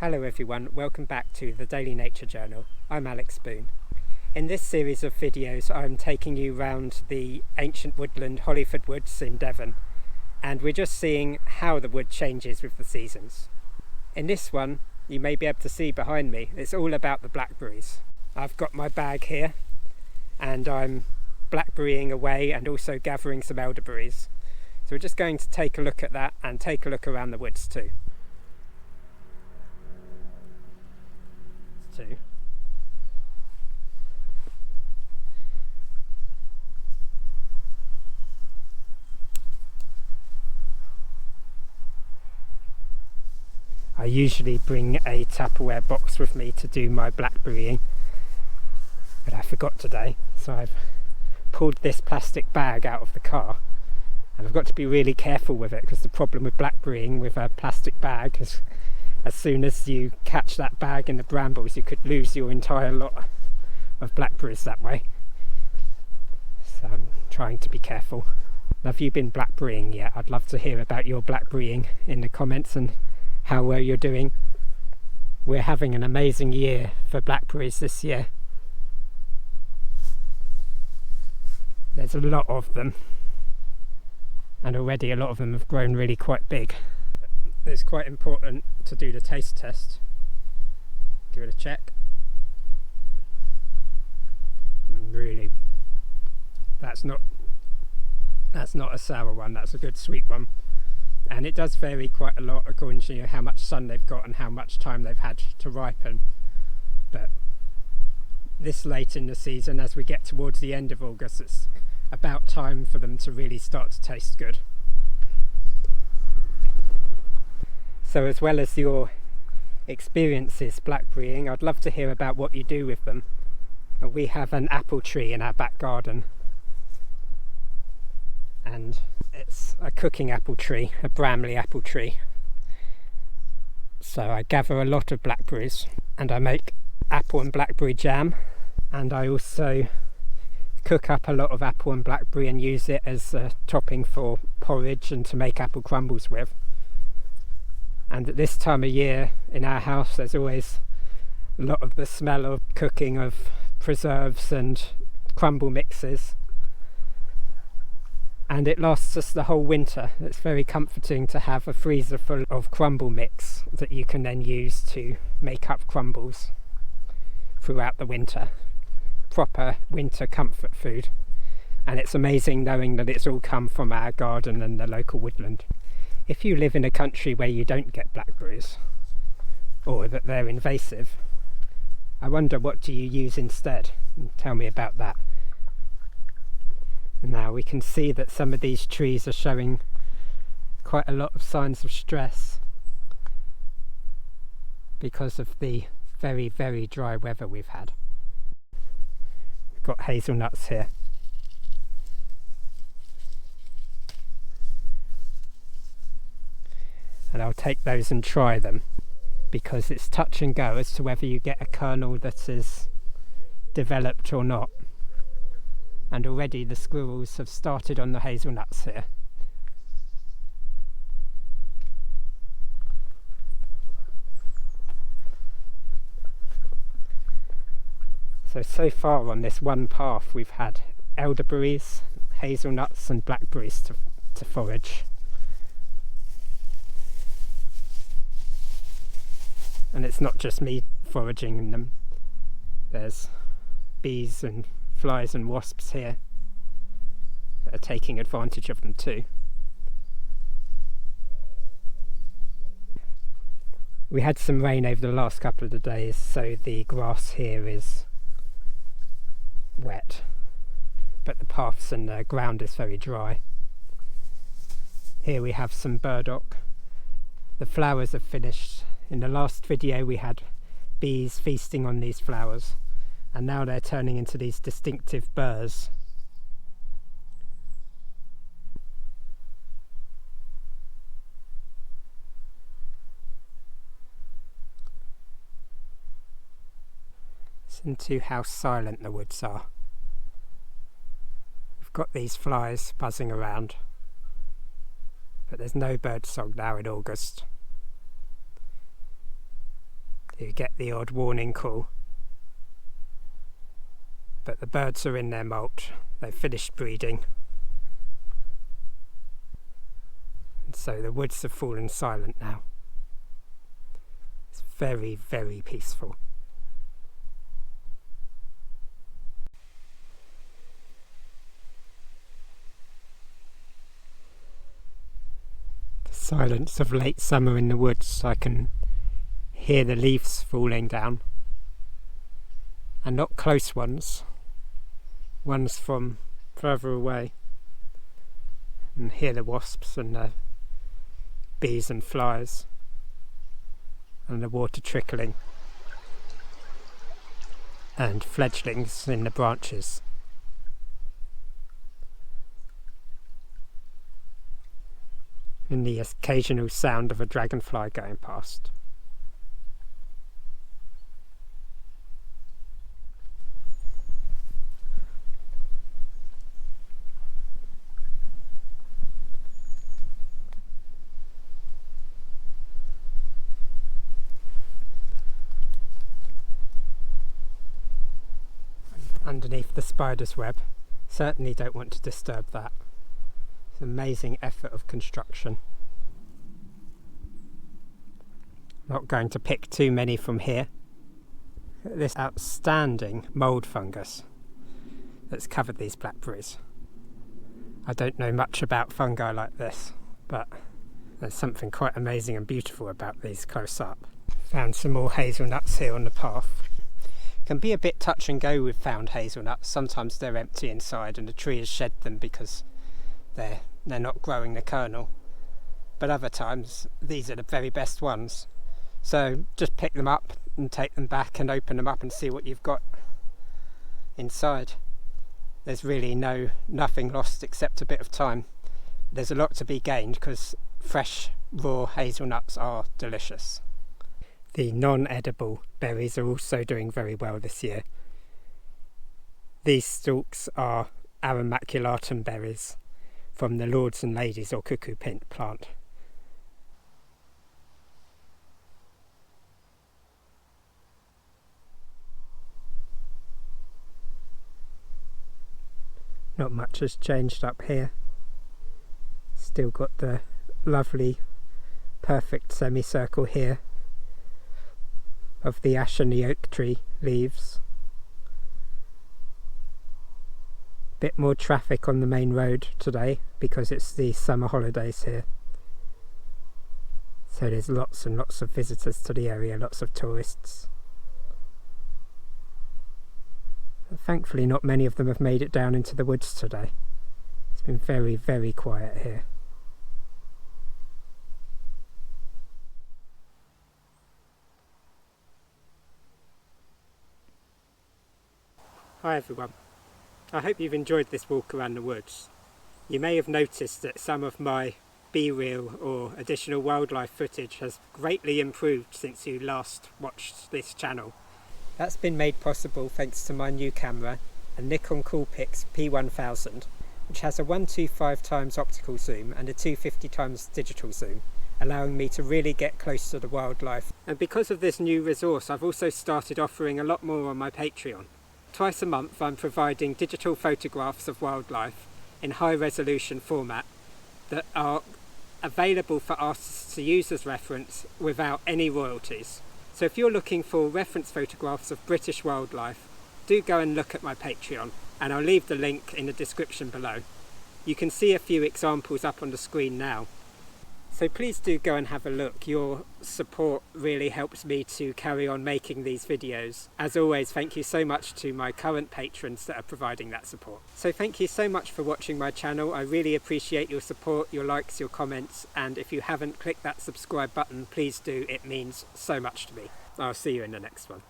Hello everyone, welcome back to the Daily Nature Journal. I'm Alex Boone. In this series of videos I'm taking you round the ancient woodland Holyford Woods in Devon, and we're just seeing how the wood changes with the seasons. In this one you may be able to see behind me, it's all about the blackberries. I've got my bag here and I'm blackberrying away and also gathering some elderberries. So we're just going to take a look at that and take a look around the woods too. I usually bring a Tupperware box with me to do my blackberrying, but I forgot today, so I've pulled this plastic bag out of the car, and I've got to be really careful with it because the problem with blackberrying with a plastic bag is as soon as you catch that bag in the brambles you could lose your entire lot of blackberries that way. So I'm trying to be careful. Have you been blackberrying yet? I'd love to hear about your blackberrying in the comments and how well you're doing. We're having an amazing year for blackberries this year. There's a lot of them, and already a lot of them have grown really quite big. It's quite important to do the taste test. Give it a check. Really, that's not a sour one, that's a good sweet one. And it does vary quite a lot according to how much sun they've got and how much time they've had to ripen. But this late in the season, as we get towards the end of August, it's about time for them to really start to taste good. So as well as your experiences blackberrying, I'd love to hear about what you do with them. We have an apple tree in our back garden, and it's a cooking apple tree, a Bramley apple tree. So I gather a lot of blackberries and I make apple and blackberry jam, and I also cook up a lot of apple and blackberry and use it as a topping for porridge and to make apple crumbles with. And at this time of year in our house there's always a lot of the smell of cooking of preserves and crumble mixes, and it lasts us the whole winter. It's very comforting to have a freezer full of crumble mix that you can then use to make up crumbles throughout the winter. Proper winter comfort food, and it's amazing knowing that it's all come from our garden and the local woodland. If you live in a country where you don't get blackberries, or that they're invasive, I wonder what do you use instead? Tell me about that. Now we can see that some of these trees are showing quite a lot of signs of stress because of the very, very dry weather we've had. We've got hazelnuts here. And I'll take those and try them, because it's touch and go as to whether you get a kernel that is developed or not. And already the squirrels have started on the hazelnuts here. So far on this one path we've had elderberries, hazelnuts and blackberries to forage. And it's not just me foraging in them, there's bees and flies and wasps here that are taking advantage of them too. We had some rain over the last couple of days, so the grass here is wet, but the paths and the ground is very dry. Here we have some burdock. The flowers have finished. In the last video we had bees feasting on these flowers, and now they're turning into these distinctive burrs. Listen to how silent the woods are. We've got these flies buzzing around, but there's no birdsong now in August. You get the odd warning call. But the birds are in their molt. They've finished breeding. And so the woods have fallen silent now. It's very, very peaceful. The silence of late summer in the woods. I can hear the leaves falling down. And not close ones. Ones from further away, and hear the wasps and the bees and flies and the water trickling and fledglings in the branches. And the occasional sound of a dragonfly going past. Underneath the spider's web. Certainly don't want to disturb that. It's an amazing effort of construction. Not going to pick too many from here. This outstanding mould fungus that's covered these blackberries. I don't know much about fungi like this, but there's something quite amazing and beautiful about these close up. Found some more hazelnuts here on the path. Can be a bit touch and go with found hazelnuts. Sometimes they're empty inside and the tree has shed them because they're not growing the kernel. But other times these are the very best ones. So just pick them up and take them back and open them up and see what you've got inside. There's really nothing lost except a bit of time. There's a lot to be gained because fresh raw hazelnuts are delicious. The non-edible berries are also doing very well this year. These stalks are aromaculata berries from the Lords and Ladies or cuckoo pint plant. Not much has changed up here. Still got the lovely perfect semicircle here of the ash and the oak tree leaves. Bit more traffic on the main road today because it's the summer holidays here. So there's lots and lots of visitors to the area, lots of tourists. But thankfully not many of them have made it down into the woods today. It's been very, very quiet here. Hi everyone, I hope you've enjoyed this walk around the woods. You may have noticed that some of my B-reel or additional wildlife footage has greatly improved since you last watched this channel. That's been made possible thanks to my new camera, a Nikon Coolpix P1000, which has a 125x optical zoom and a 250x digital zoom, allowing me to really get close to the wildlife. And because of this new resource, I've also started offering a lot more on my Patreon. Twice a month I'm providing digital photographs of wildlife in high resolution format that are available for artists to use as reference without any royalties. So if you're looking for reference photographs of British wildlife, do go and look at my Patreon, and I'll leave the link in the description below. You can see a few examples up on the screen now. So please do go and have a look. Your support really helps me to carry on making these videos. As always, thank you so much to my current patrons that are providing that support. So thank you so much for watching my channel. I really appreciate your support, your likes, your comments, and if you haven't clicked that subscribe button, please do. It means so much to me. I'll see you in the next one.